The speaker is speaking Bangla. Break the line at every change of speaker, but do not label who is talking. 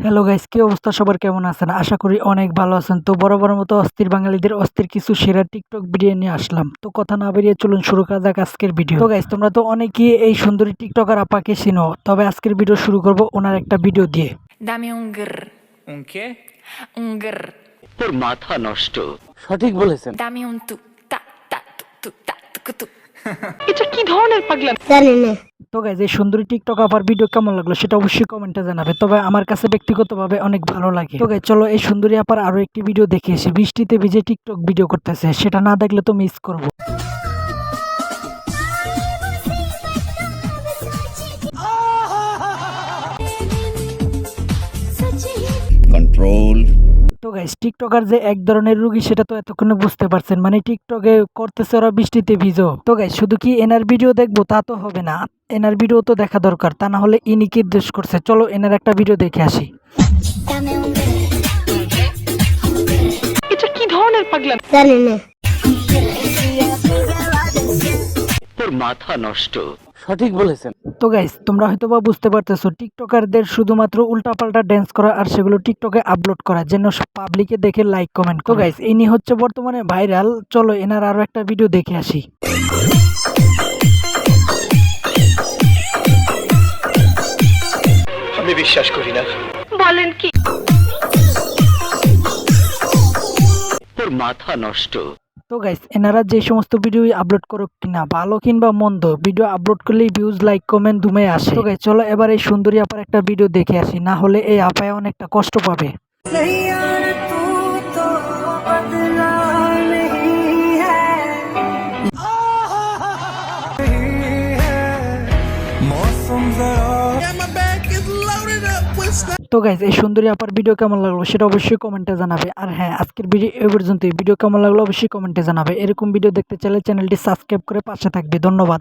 হ্যালো গাইস, কি অবস্থা? সবার কেমন আছেন? আশা করি অনেক ভালো আছেন। তো বরাবরের মতো অস্থির বাঙালিদের অস্থির কিছু সেরা টিকটক ভিডিও নিয়ে আসলাম। তো কথা না বেরিয়ে চলুন শুরু করা যাক আজকের ভিডিও। তো গাইস, তোমরা তো অনেকেই এই সুন্দরী টিকটকার আপাকে চিনো, তবে আজকের ভিডিও শুরু করব ওনার একটা ভিডিও দিয়ে।
Dame un grr.
Un qué?
Un grr.
তোর মাথা নষ্ট।
সঠিক বলেছেন।
Dame un tu. Ta ta tu ta tu tu.
তো গাইস, এই সুন্দরী টিকটক আপার ভিডিও কেমন লাগলো সেটা অবশ্যই কমেন্টে জানাবে। তবে আমার কাছে ব্যক্তিগতভাবে অনেক ভালো লাগে। তো গাইস, চলো এই সুন্দরী আপার আরো একটি ভিডিও দেখে এসে বৃষ্টিতে ভিজে টিকটক ভিডিও করতেছে, সেটা না দেখলে তো মিস করবো।
কন্ট্রোল।
তো গাইস, টিকটকার যে এক ধরনের রুগী সেটা তো এতক্ষণে বুঝতে পারছেন, মানে টিকটকে করতেছে ওরা বৃষ্টিতে ভিজো। তো গাইস, শুধু কি এনার ভিডিও দেখবো তা তো হবে না, এনার ভিডিও তো দেখা দরকার, তা না হলে ইনি কি দোষ করছে। চলো এনার একটা ভিডিও দেখে আসি।
তোর মাথা নষ্ট।
সঠিক বলেছেন।
তো গাইস, তোমরা হয়তো বা বুঝতে পারতেছো টিকটকারদের শুধুমাত্র উল্টাপাল্টা ড্যান্স করা আর সেগুলো টিকটকে আপলোড করা, যেন পাবলিকে দেখে লাইক কমেন্ট। তো গাইস, ইনি হচ্ছে বর্তমানে ভাইরাল। চলো এনার আরো একটা ভিডিও দেখে আসি।
আমি বিশ্বাস করি না। তোর মাথা নষ্ট।
তো গাইস, এনারা যে সমস্ত ভিডিও আপলোড করুক কিনা, ভালো কিংবা মন্দ, ভিডিও আপলোড করলেই ভিউজ লাইক কমেন্ট দুমে আসে। তো গাইস, চলো এবার এই সুন্দরী আপার একটা ভিডিও দেখে আসি, না হলে এই আপায় অনেকটা কষ্ট পাবে। তো গাইস, এই সুন্দরী আপার ভিডিও কেমন লাগলো সেটা অবশ্যই কমেন্টে জানাবে। আর হ্যাঁ, আজকের ভিডিও এই পর্যন্তই। ভিডিও কেমন লাগলো অবশ্যই কমেন্টে জানাবে। এরকম ভিডিও দেখতে চাইলে চ্যানেলটি সাবস্ক্রাইব করে পাশে থাকবে। ধন্যবাদ।